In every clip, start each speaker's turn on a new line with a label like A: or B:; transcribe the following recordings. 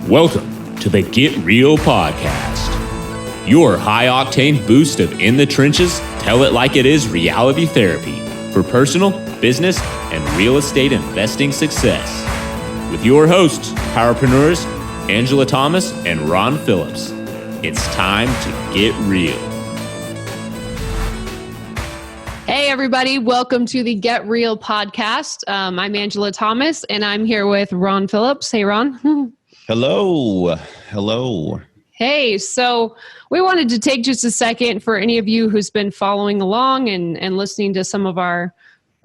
A: Welcome to the Get Real Podcast, your high-octane boost of in the trenches, tell it like it is reality therapy for personal, business, and real estate investing success. With your hosts, powerpreneurs Angela Thomas and Ron Phillips. It's time to get real.
B: Hey, everybody. Welcome to the Get Real Podcast. I'm Angela Thomas, and I'm here with Ron Phillips. Hey, Ron.
C: Hello. Hello.
B: Hey, so we wanted to take just a second for any of you who's been following along and listening to some of our,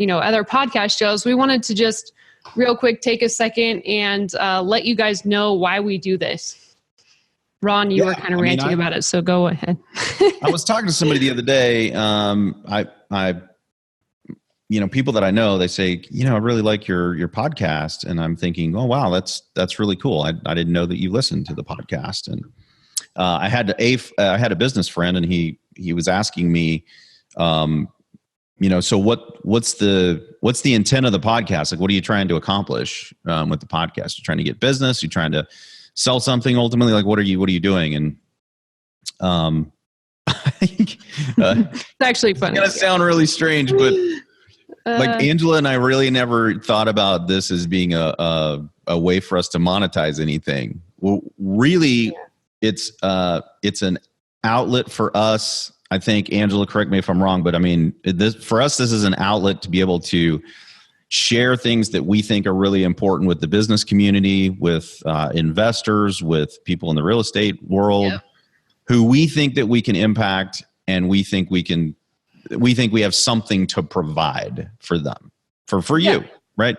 B: other podcast shows. We wanted to just real quick take a second and let you guys know why we do this. Ron, you were kind of ranting about it, so go ahead.
C: I was talking to somebody the other day. People that I know, they say, I really like your podcast, and I'm thinking, oh wow, that's really cool. I didn't know that you listened to the podcast. And I had a business friend, and he was asking me, so what's the intent of the podcast? Like, what are you trying to accomplish with the podcast? You're trying to get business? You're trying to sell something ultimately? Like, what are you doing? And I think
B: it's actually funny.
C: It's gonna sound really strange, but like Angela and I really never thought about this as being a way for us to monetize anything. Well, really, it's an outlet for us. I think, Angela, correct me if I'm wrong, but I mean, for us, this is an outlet to be able to share things that we think are really important with the business community, with investors, with people in the real estate world, who we think that we can impact, and we think we have something to provide for them, for you, right?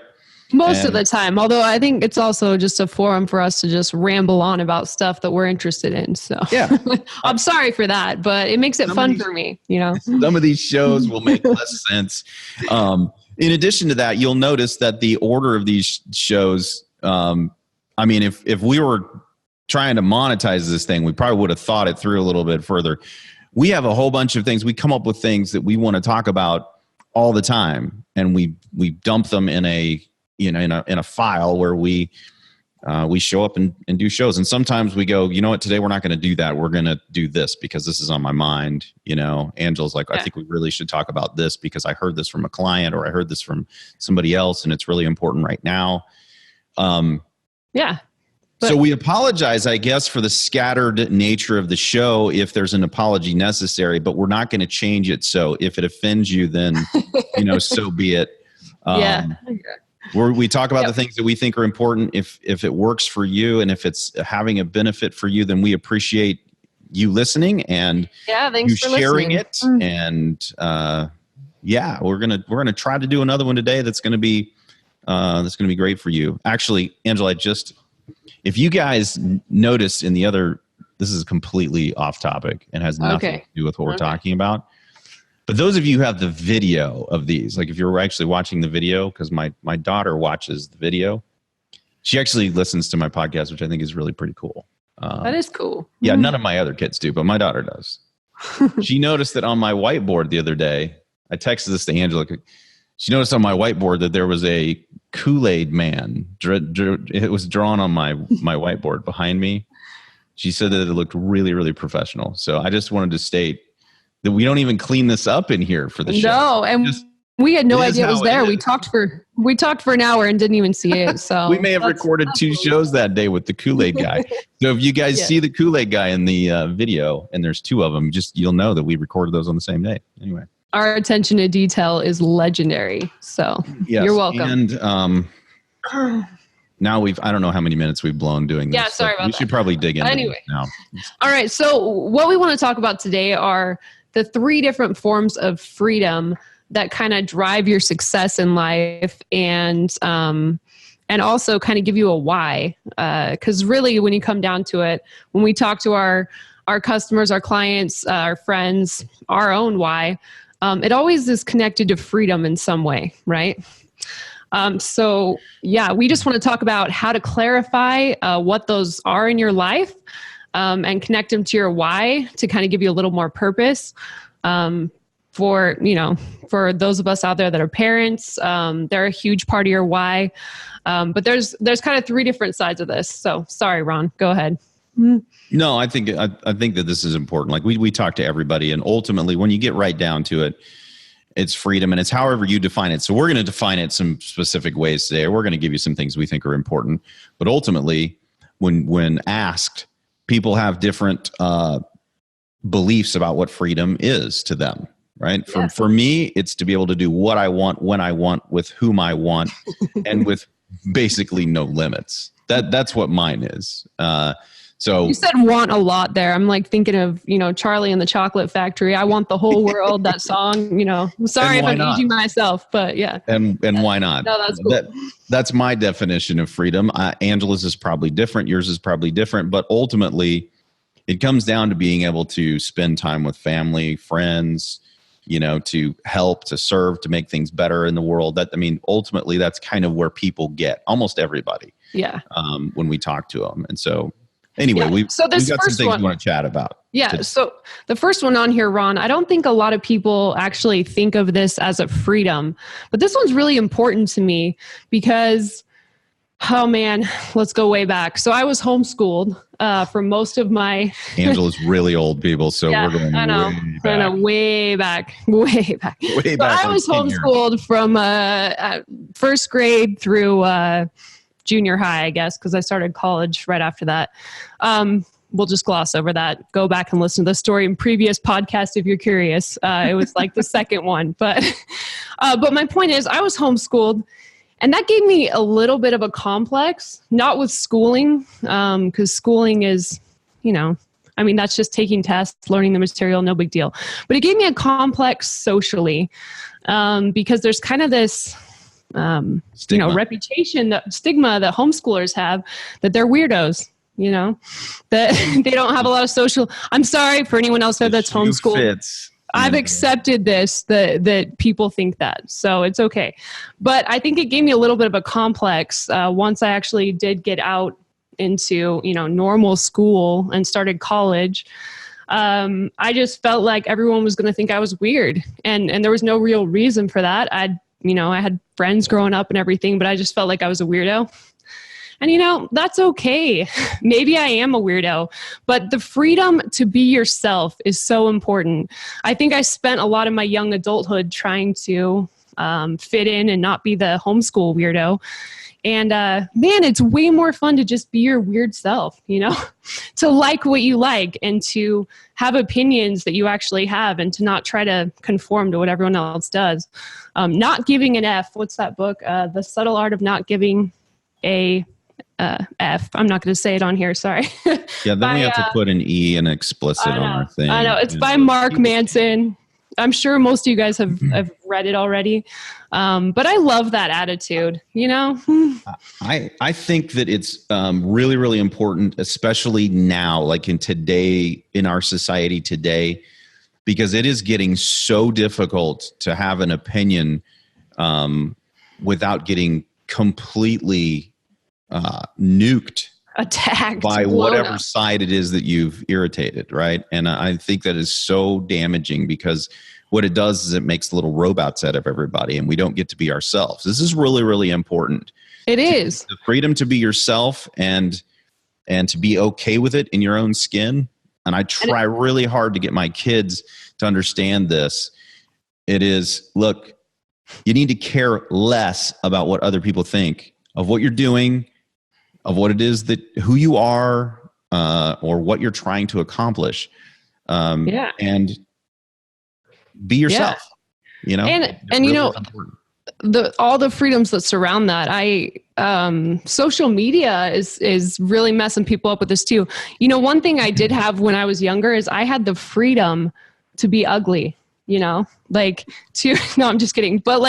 B: Most of the time, although I think it's also just a forum for us to just ramble on about stuff that we're interested in. So yeah, I'm sorry for that, but it makes it fun for me,
C: Some of these shows will make less sense. In addition to that, you'll notice that the order of these shows, if we were trying to monetize this thing, we probably would have thought it through a little bit further. We have a whole bunch of things. We come up with things that we want to talk about all the time, and we dump them in a file where we show up and do shows. And sometimes we go, you know what, today we're not going to do that. We're going to do this because this is on my mind. Angela's like, I think we really should talk about this because I heard this from a client, or I heard this from somebody else, and it's really important right now. So we apologize, I guess, for the scattered nature of the show if there's an apology necessary, but we're not going to change it. So if it offends you, then, so be it. We talk about the things that we think are important. If it works for you, and if it's having a benefit for you, then we appreciate you listening and
B: thanks
C: you
B: for
C: sharing
B: listening.
C: it. And we're gonna try to do another one today that's gonna be great for you. Actually, Angela, if you guys notice in the other, this is completely off topic and has nothing to do with what we're talking about. But those of you who have the video of these, like if you're actually watching the video, because my daughter watches the video, she actually listens to my podcast, which I think is really pretty cool.
B: That is cool.
C: Yeah, none of my other kids do, but my daughter does. She noticed that on my whiteboard the other day, I texted this to Angela. She noticed on my whiteboard that there was a Kool-Aid man. It was drawn on my whiteboard behind me. She said that it looked really, really professional. So I just wanted to state that we don't even clean this up in here for the show.
B: No, and we had no idea it was there. We talked for an hour and didn't even see it. So
C: we may have recorded 2 shows that day with the Kool-Aid guy. So if you guys see the Kool-Aid guy in the video, and there's 2 of them, you'll know that we recorded those on the same day. Anyway.
B: Our attention to detail is legendary. So you're welcome.
C: And now I don't know how many minutes we've blown doing this.
B: Yeah, sorry about that.
C: We should probably dig into it now.
B: All right. So what we want to talk about today are the 3 different forms of freedom that kind of drive your success in life, and also kind of give you a why. Because really, when you come down to it, when we talk to our customers, our clients, our friends, our own why, it always is connected to freedom in some way, right? We just want to talk about how to clarify what those are in your life, and connect them to your why to kind of give you a little more purpose. for, for those of us out there that are parents. They're a huge part of your why. But there's kind of three different sides of this. So sorry, Ron, go ahead.
C: No, I think that this is important. Like we talk to everybody, and ultimately when you get right down to it, it's freedom, and it's however you define it. So we're going to define it some specific ways today. We're going to give you some things we think are important, but ultimately when asked, people have different beliefs about what freedom is to them, right? For me, it's to be able to do what I want, when I want, with whom I want, and with basically no limits. That's what mine is. So
B: you said want a lot there. I'm like thinking of, Charlie and the Chocolate Factory. I want the whole world, that song, sorry if I'm aging myself, but yeah.
C: And why not?
B: No, that's cool.
C: That's my definition of freedom. Angela's is probably different. Yours is probably different, but ultimately it comes down to being able to spend time with family, friends, to help, to serve, to make things better in the world. Ultimately that's kind of where people get, almost everybody.
B: Yeah.
C: When we talk to them. And so anyway, we've got some things we want to chat about.
B: Yeah. Today. So the first one on here, Ron, I don't think a lot of people actually think of this as a freedom, but this one's really important to me because, oh man, let's go way back. So I was homeschooled for most of my...
C: Angela's really old, people, so we're going
B: way back. Way back.
C: Way back.
B: I was homeschooled from first grade through... junior high, I guess, because I started college right after that. We'll just gloss over that. Go back and listen to the story in previous podcasts if you're curious. It was like the second one. But my point is, I was homeschooled, and that gave me a little bit of a complex, not with schooling, because schooling is, that's just taking tests, learning the material, no big deal. But it gave me a complex socially because there's kind of this... stigma that homeschoolers have, that they're weirdos, that they don't have a lot of social. I'm sorry for anyone else there that's homeschooled. I've accepted this, that people think that, so it's okay. But I think it gave me a little bit of a complex once I actually did get out into, normal school and started college. I just felt like everyone was going to think I was weird, and there was no real reason for that. I had friends growing up and everything, but I just felt like I was a weirdo. And, that's okay. Maybe I am a weirdo, but the freedom to be yourself is so important. I think I spent a lot of my young adulthood trying to fit in and not be the homeschool weirdo. And man, it's way more fun to just be your weird self, to like what you like and to have opinions that you actually have and to not try to conform to what everyone else does. Not giving an F. What's that book? The Subtle Art of Not Giving a F. I'm not going to say it on here. Sorry.
C: Yeah, then we have to put an E and explicit on our thing.
B: I know. It's by Mark Manson. I'm sure most of you guys have read it already. But I love that attitude,
C: I think that it's really, really important, especially now, like in our society today, because it is getting so difficult to have an opinion without getting completely nuked,
B: attacked
C: by whatever side it is that you've irritated, right? And I think that is so damaging, because what it does is it makes little robots out of everybody, and we don't get to be ourselves. This is really, really important.
B: It is.
C: The freedom to be yourself and to be okay with it in your own skin. And I try really hard to get my kids to understand this. It is, look, you need to care less about what other people think of what you're doing, of what it is who you are, or what you're trying to accomplish. And be yourself,
B: and
C: really
B: all the freedoms that surround that. Social media is really messing people up with this too. One thing I did have when I was younger is I had the freedom to be ugly, no, I'm just kidding. But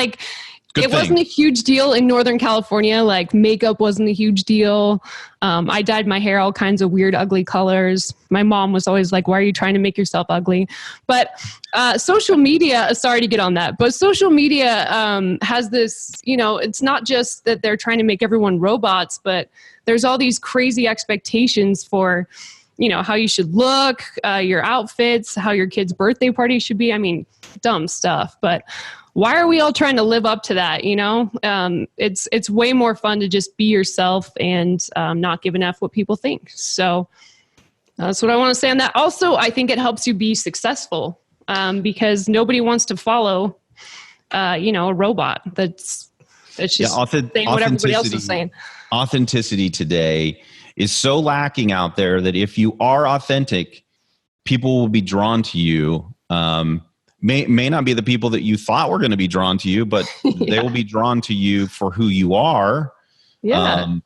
B: wasn't a huge deal in Northern California. Like makeup wasn't a huge deal. I dyed my hair all kinds of weird, ugly colors. My mom was always like, why are you trying to make yourself ugly? But social media, sorry to get on that, but social media has this, it's not just that they're trying to make everyone robots, but there's all these crazy expectations for, how you should look, your outfits, how your kid's birthday party should be. I mean, dumb stuff, but why are we all trying to live up to that? It's way more fun to just be yourself and not give an F what people think. So that's what I want to say on that. Also, I think it helps you be successful because nobody wants to follow, a robot that's just saying what everybody else is saying.
C: Authenticity today is so lacking out there that if you are authentic, people will be drawn to you. May not be the people that you thought were going to be drawn to you, but they will be drawn to you for who you are.
B: Yeah.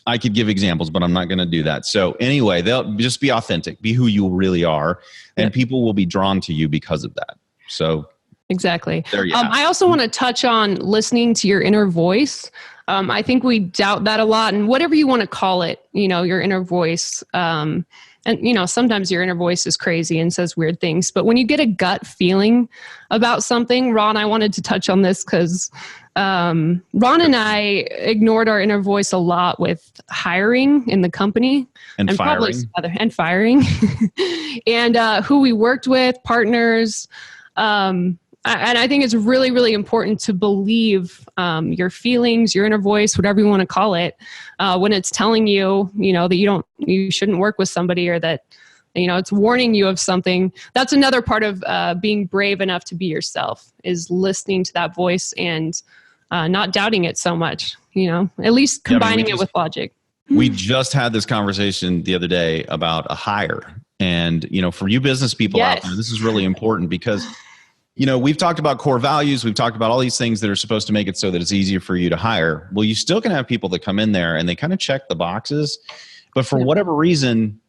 C: I could give examples, but I'm not going to do that. So anyway, they'll just be authentic, be who you really are, and people will be drawn to you because of that. So
B: exactly.
C: There you have it.
B: I also want to touch on listening to your inner voice. I think we doubt that a lot, and whatever you want to call it, your inner voice. And, sometimes your inner voice is crazy and says weird things. But when you get a gut feeling about something, Ron, I wanted to touch on this because Ron and I ignored our inner voice a lot with hiring in the company.
C: And firing.
B: And firing. And who we worked with, partners. And I think it's really, really important to believe your feelings, your inner voice, whatever you want to call it, when it's telling you, that you shouldn't work with somebody, or that, it's warning you of something. That's another part of being brave enough to be yourself, is listening to that voice and not doubting it so much, at least combining it with logic.
C: We just had this conversation the other day about a hire. And, for you business people out there, this is really important because we've talked about core values. We've talked about all these things that are supposed to make it so that it's easier for you to hire. Well, you still can have people that come in there and they kind of check the boxes, but for whatever reason,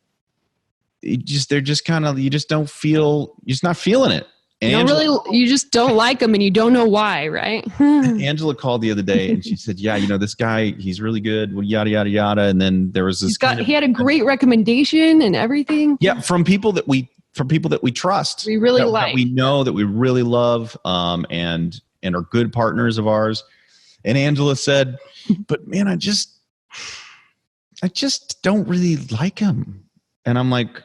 C: you're just not feeling it.
B: You just don't like them and you don't know why, right?
C: Angela called the other day and she said, this guy, he's really good, well, yada, yada, yada. And then there was this
B: he had a great recommendation and everything.
C: Yeah. From people that we trust,
B: we really
C: that we know, that we really love, and are good partners of ours. And Angela said, but man, I just don't really like him. And I'm like,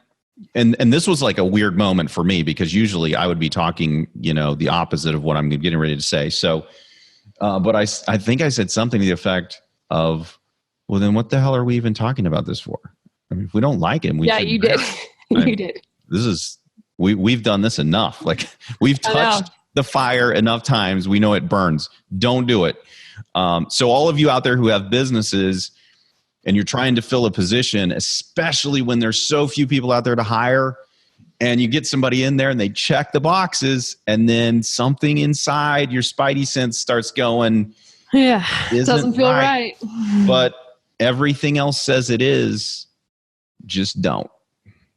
C: and this was like a weird moment for me because usually I would be talking, the opposite of what I'm getting ready to say. So, but I think I said something to the effect of, well, then what the hell are we even talking about this for? I mean, if we don't like him,
B: you did. You did.
C: We've done this enough. Like we've touched the fire enough times. We know it burns. Don't do it. So all of you out there who have businesses and you're trying to fill a position, especially when there's so few people out there to hire, and you get somebody in there and they check the boxes, and then something inside your spidey sense starts going,
B: yeah, it doesn't feel right.
C: But everything else says it is. Just don't.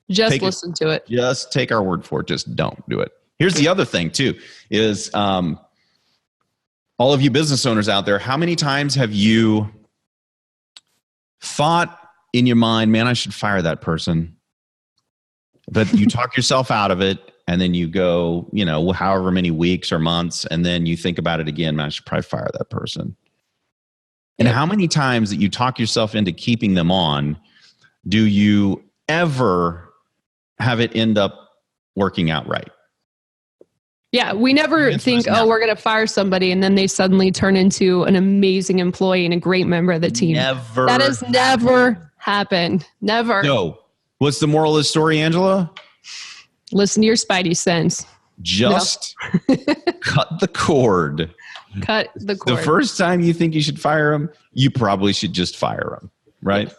B: Just listen to it.
C: Just take our word for it. Just don't do it. Here's the other thing too, is all of you business owners out there, how many times have you thought in your mind, man, I should fire that person? But you talk yourself out of it, and then you go, however many weeks or months, and then you think about it again, man, I should probably fire that person. And how many times that you talk yourself into keeping them on, do you ever have it end up working out right?
B: Yeah, we never think, we're going to fire somebody, and then they suddenly turn into an amazing employee and a great member of the team.
C: Never.
B: That has never happened. Never.
C: No. What's the moral of the story, Angela?
B: Listen to your spidey sense.
C: Just cut the cord.
B: Cut the cord.
C: The first time you think you should fire them, you probably should just fire them, right?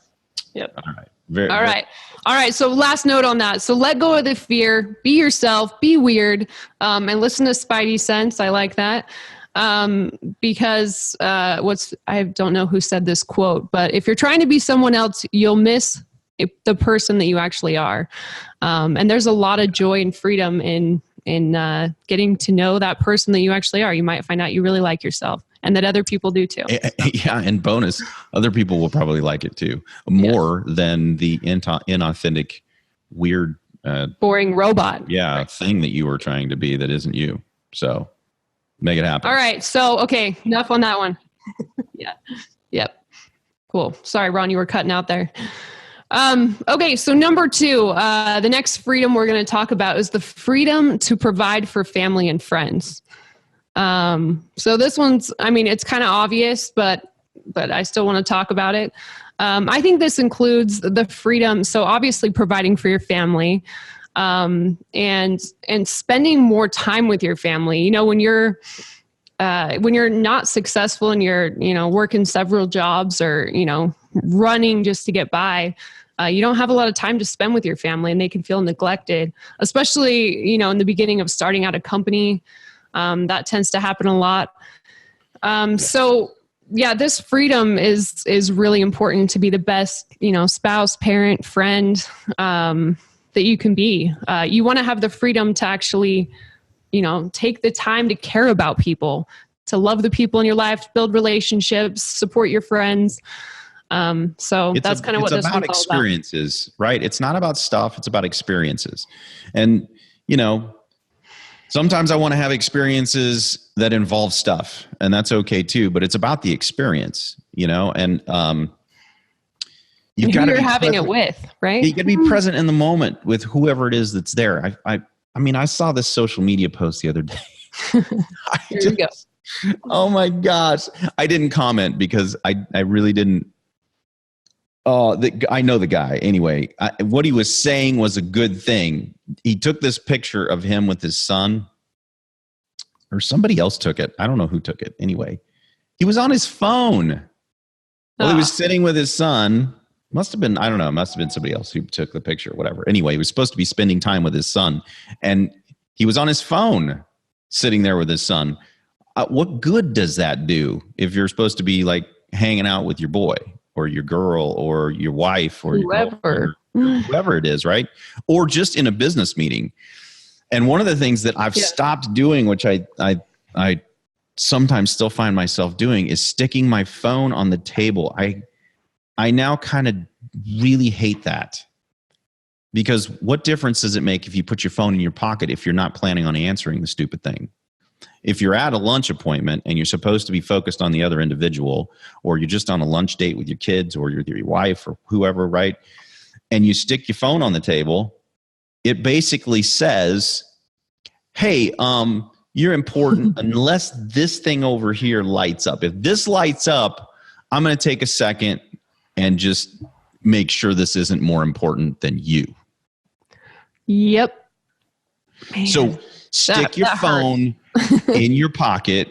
B: Yep.
C: All right.
B: All right. So last note on that. So let go of the fear, be yourself, be weird, and listen to spidey sense. I like that. Because I don't know who said this quote, but if you're trying to be someone else, you'll miss the person that you actually are. And there's a lot of joy and freedom in getting to know that person that you actually are. You might find out you really like yourself, and that other people do too.
C: Yeah, and bonus, other people will probably like it too, more than the inauthentic, weird,
B: boring robot.
C: Yeah, thing that you were trying to be that isn't you. So make it happen.
B: All right. So, okay, enough on that one. Yeah. Yep. Cool. Sorry, Ron, you were cutting out there. Okay, so number 2, the next freedom we're going to talk about is the freedom to provide for family and friends. So this one's, I mean, it's kind of obvious, but I still want to talk about it. I think this includes the freedom. So obviously providing for your family, and spending more time with your family. You know, when you're not successful and you're, working several jobs or, running just to get by, you don't have a lot of time to spend with your family, and they can feel neglected, especially, in the beginning of starting out a company. That tends to happen a lot. So yeah, this freedom is really important to be the best, spouse, parent, friend, that you can be. You want to have the freedom to actually, take the time to care about people, to love the people in your life, build relationships, support your friends. So that's kind of what this one's all about.
C: It's about experiences, right? It's not about stuff. It's about experiences. And, sometimes I want to have experiences that involve stuff, and that's okay too, but it's about the experience, and you've got to be
B: having it with, right?
C: You got to be present in the moment with whoever it is that's there. I mean, I saw this social media post the other day.
B: Here you go.
C: Oh my gosh. I didn't comment because I really didn't. Oh, I know the guy. Anyway, what he was saying was a good thing. He took this picture of him with his son, or somebody else took it. I don't know who took it. Anyway, he was on his phone. Well, he was sitting with his son. Must have been, I don't know, must have been somebody else who took the picture, whatever. Anyway, he was supposed to be spending time with his son, and he was on his phone sitting there with his son. What good does that do if you're supposed to be like hanging out with your boy or your girl or your wife or whoever it is, right? Or just in a business meeting. And one of the things that I've stopped doing, which I sometimes still find myself doing, is sticking my phone on the table. I now kind of really hate that, because what difference does it make if you put your phone in your pocket if you're not planning on answering the stupid thing? If you're at a lunch appointment and you're supposed to be focused on the other individual, or you're just on a lunch date with your kids or your wife or whoever, right? And you stick your phone on the table, it basically says, hey, you're important unless this thing over here lights up. If this lights up, I'm going to take a second and just make sure this isn't more important than you.
B: Yep. Man,
C: so stick your phone in your pocket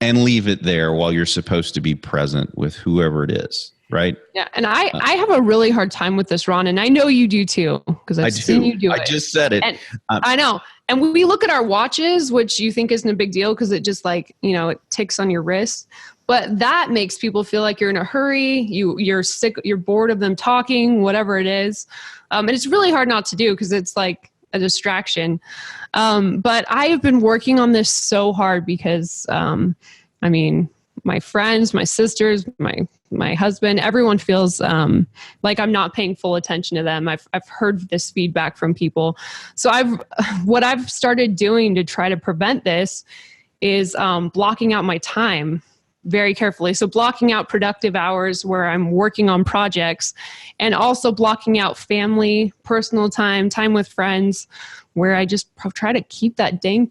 C: and leave it there while you're supposed to be present with whoever it is, right?
B: Yeah, and I have a really hard time with this, Ron, and I know you do too, because I've seen you do it.
C: I just said it.
B: And I know. And we look at our watches, which you think isn't a big deal because it just it ticks on your wrist. But that makes people feel like you're in a hurry. You're sick. You're bored of them talking, whatever it is. And it's really hard not to do because it's like a distraction. But I have been working on this so hard because, my friends, my sisters, my husband, everyone feels like I'm not paying full attention to them. I've heard this feedback from people. So what I've started doing to try to prevent this is blocking out my time very carefully. So blocking out productive hours where I'm working on projects, and also blocking out family, personal time with friends, where I just try to keep that dang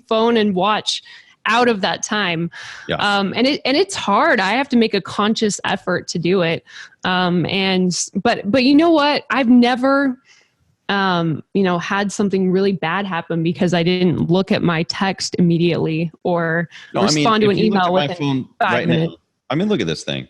B: phone and watch out of that time. Yeah. And it's hard. I have to make a conscious effort to do it. But you know what? I've never, had something really bad happen because I didn't look at my text immediately or respond to an email within 5 minutes.
C: Now, look at this thing.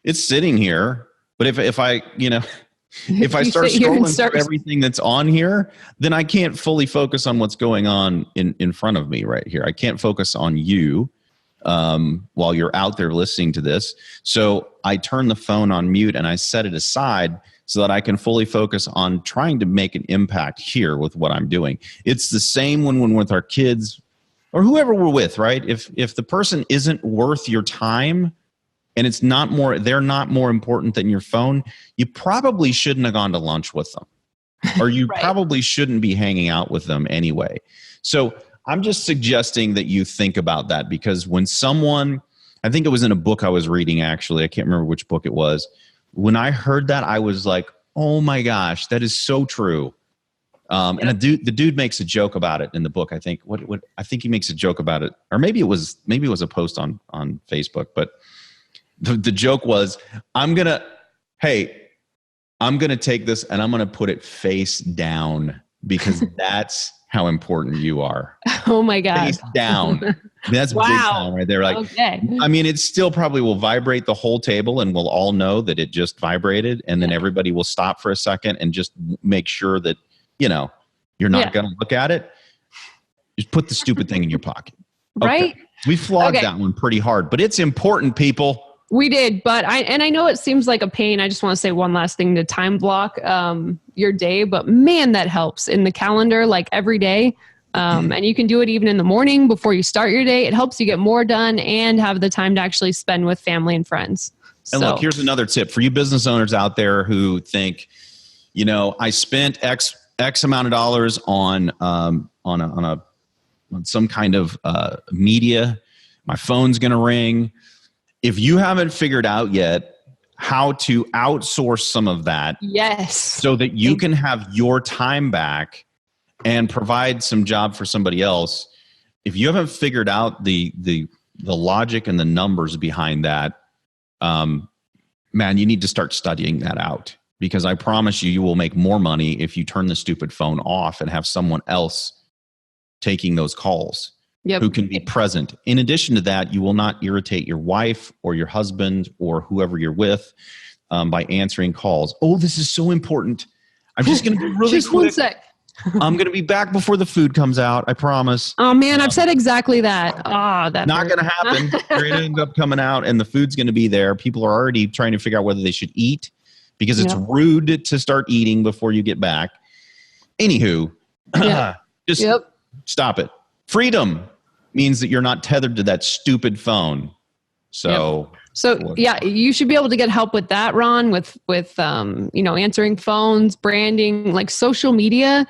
C: It's sitting here, but if I, if I start scrolling through everything that's on here, then I can't fully focus on what's going on in front of me right here. I can't focus on you while you're out there listening to this. So I turn the phone on mute and I set it aside so that I can fully focus on trying to make an impact here with what I'm doing. It's the same when with our kids or whoever we're with, right? If the person isn't worth your time and they're not more important than your phone, you probably shouldn't have gone to lunch with them, or you right. Probably shouldn't be hanging out with them anyway. So I'm just suggesting that you think about that, because when I think it was in a book I was reading, actually, I can't remember which book it was, When I heard that, I was like, oh my gosh, that is so true. And the dude makes a joke about it in the book. I think I think he makes a joke about it, or maybe it was a post on Facebook. But the joke was, I'm gonna take this and I'm gonna put it face down because that's how important you are.
B: Oh my God.
C: Face down. That's
B: wow.
C: Big time right there. Like, okay. I mean, it still probably will vibrate the whole table and we'll all know that it just vibrated. And then everybody will stop for a second and just make sure that, you're not going to look at it. Just put the stupid thing in your pocket. Okay.
B: Right.
C: We flogged that one pretty hard, but it's important, people.
B: We did, but I know it seems like a pain. I just want to say one last thing to time block your day, but man, that helps in the calendar, like every day. And you can do it even in the morning before you start your day. It helps you get more done and have the time to actually spend with family and friends.
C: And look, here's another tip for you business owners out there who think, I spent X amount of dollars on some kind of media. My phone's going to ring. If you haven't figured out yet how to outsource some of that,
B: yes,
C: so that you can have your time back and provide some job for somebody else, if you haven't figured out the logic and the numbers behind that, man, you need to start studying that out, because I promise you will make more money if you turn the stupid phone off and have someone else taking those calls. Yep. Who can be present. In addition to that, you will not irritate your wife or your husband or whoever you're with by answering calls. Oh, this is so important. I'm just going to be really
B: just
C: quick.
B: 1 sec.
C: I'm going to be back before the food comes out. I promise.
B: Oh man, I've said exactly that. That
C: not going to happen. You're going to end up coming out and the food's going to be there. People are already trying to figure out whether they should eat because it's rude to start eating before you get back. Anywho, just stop it. Freedom means that you're not tethered to that stupid phone. So, you should be able to get help with that, Ron, with answering phones, branding, like social media.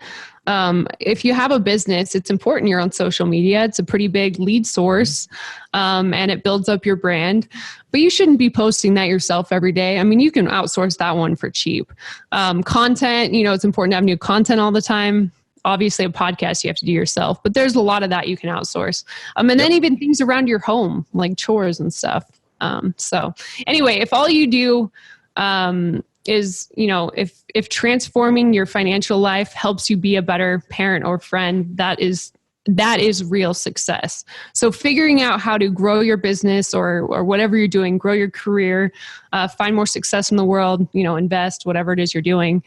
C: If you have a business, it's important you're on social media. It's a pretty big lead source, and it builds up your brand. But you shouldn't be posting that yourself every day. I mean, you can outsource that one for cheap. Content, it's important to have new content all the time. Obviously, a podcast you have to do yourself, but there's a lot of that you can outsource. And then even things around your home, like chores and stuff. So anyway, if all you do is, if transforming your financial life helps you be a better parent or friend, that is real success. So figuring out how to grow your business or whatever you're doing, grow your career, find more success in the world, invest, whatever it is you're doing.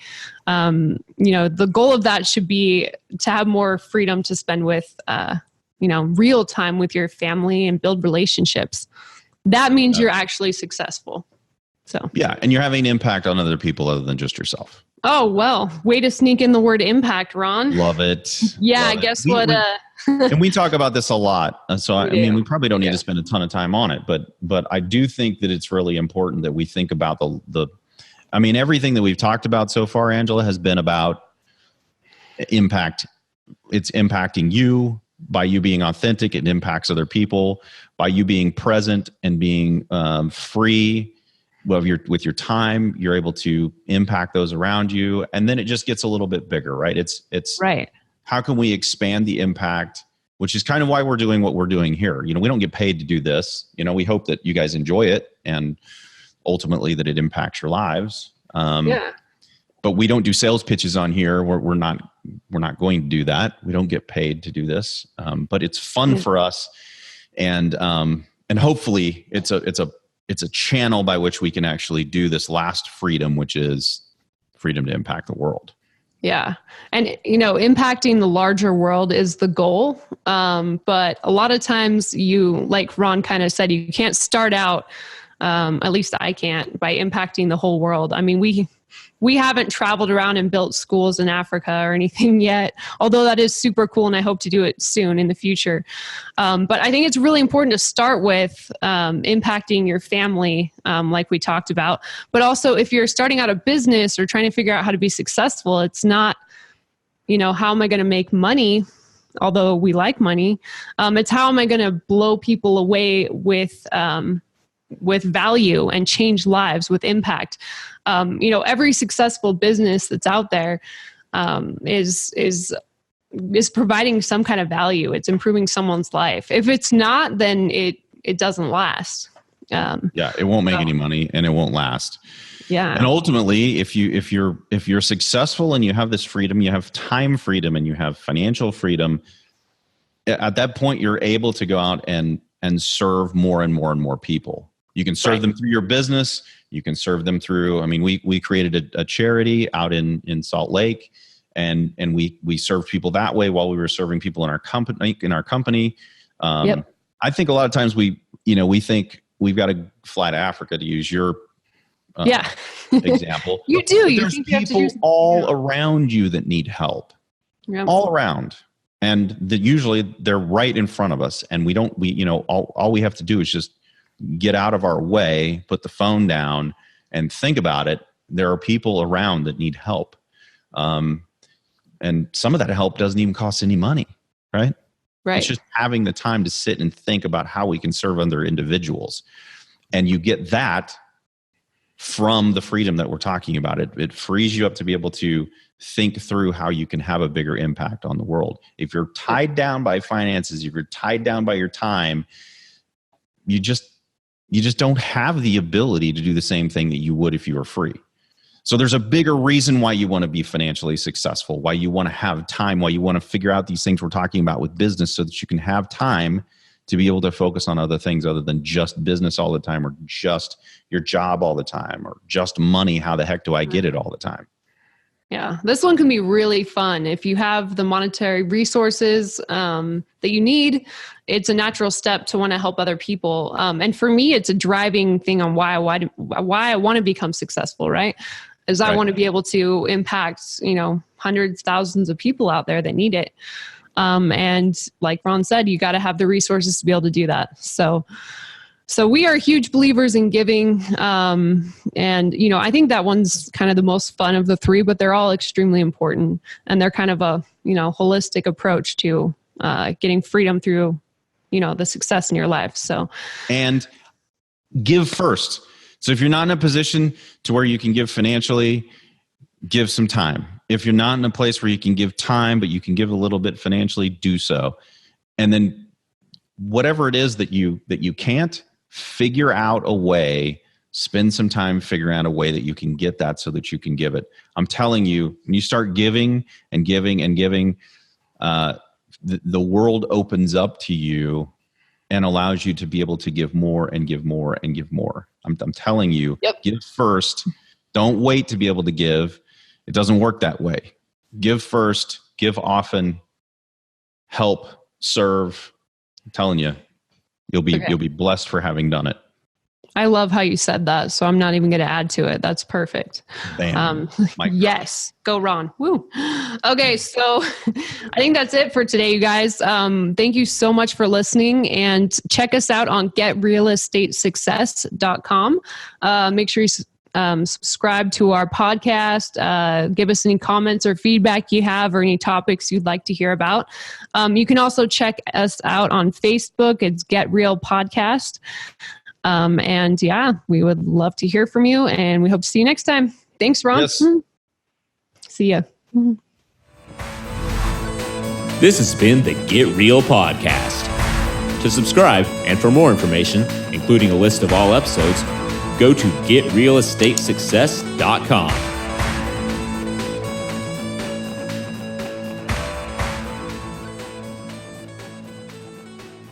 C: The goal of that should be to have more freedom to spend with, real time with your family and build relationships. That means you're actually successful. So, and you're having an impact on other people other than just yourself.
B: Oh, well, way to sneak in the word impact, Ron.
C: Love it.
B: Yeah, guess what?
C: And we talk about this a lot. So, we probably don't need to spend a ton of time on it, but I do think that it's really important that we think about everything that we've talked about so far, Angela, has been about impact. It's impacting you. By you being authentic, it impacts other people. By you being present and being free with your time, you're able to impact those around you. And then it just gets a little bit bigger, right? It's
B: right.
C: How can we expand the impact, which is kind of why we're doing what we're doing here. We don't get paid to do this. We hope that you guys enjoy it and ultimately that it impacts your lives. But we don't do sales pitches on here. We're not going to do that. We don't get paid to do this. But it's fun for us. And hopefully it's a channel by which we can actually do this last freedom, which is freedom to impact the world.
B: Yeah. And, impacting the larger world is the goal. But a lot of times like Ron kind of said, you can't start out, at least I can't, by impacting the whole world. I mean, we haven't traveled around and built schools in Africa or anything yet, although that is super cool and I hope to do it soon in the future. But I think it's really important to start with impacting your family, like we talked about. But also if you're starting out a business or trying to figure out how to be successful, it's not, how am I going to make money? Although we like money, it's how am I going to blow people away with with value and change lives with impact. Every successful business that's out there is providing some kind of value. It's improving someone's life. If it's not, then it doesn't last.
C: It won't make any money and it won't last.
B: Yeah.
C: And ultimately, if you're successful and you have this freedom, you have time freedom and you have financial freedom, at that point you're able to go out and serve more and more and more people. You can serve them through your business. You can serve them through, we created a charity out in Salt Lake, and we served people that way while we were serving people in our company. I think a lot of times we think we've got to fly to Africa, to use your example.
B: You do.
C: There's people all around you that need help, all around. And usually they're right in front of us, and all we have to do is just get out of our way, put the phone down, and think about it. There are people around that need help. And some of that help doesn't even cost any money, right?
B: Right.
C: It's just having the time to sit and think about how we can serve other individuals. And you get that from the freedom that we're talking about. It frees you up to be able to think through how you can have a bigger impact on the world. If you're tied down by finances, if you're tied down by your time, you just don't have the ability to do the same thing that you would if you were free. So there's a bigger reason why you want to be financially successful, why you want to have time, why you want to figure out these things we're talking about with business, so that you can have time to be able to focus on other things other than just business all the time, or just your job all the time, or just money. How the heck do I get it all the time?
B: Yeah, this one can be really fun. If you have the monetary resources that you need, it's a natural step to want to help other people. And for me, it's a driving thing on why I want to become successful, right? Is I want to be able to impact, hundreds, thousands of people out there that need it. And like Ron said, you got to have the resources to be able to do that. So we are huge believers in giving. And, I think that one's kind of the most fun of the three, but they're all extremely important. And they're kind of a, holistic approach to getting freedom through, the success in your life. So,
C: and give first. So if you're not in a position to where you can give financially, give some time. If you're not in a place where you can give time, but you can give a little bit financially, do so. And then whatever it is that you can't, figure out a way, spend some time figuring out a way that you can get that so that you can give it. I'm telling you, when you start giving and giving and giving, the world opens up to you and allows you to be able to give more and give more and give more. I'm telling you, Give first. Don't wait to be able to give. It doesn't work that way. Give first, give often, help, serve. I'm telling you, you'll be blessed for having done it.
B: I love how you said that, so I'm not even going to add to it. That's perfect.
C: Bam.
B: Yes, go Ron. Woo. Okay, so I think that's it for today, you guys. Thank you so much for listening, and check us out on getrealestatesuccess.com. Make sure you subscribe to our podcast. Give us any comments or feedback you have, or any topics you'd like to hear about. You can also check us out on Facebook. It's Get Real Podcast. And we would love to hear from you, and we hope to see you next time. Thanks, Ron.
C: Yes.
B: See ya.
A: This has been the Get Real Podcast. To subscribe and for more information, including a list of all episodes, go to getrealestatesuccess.com.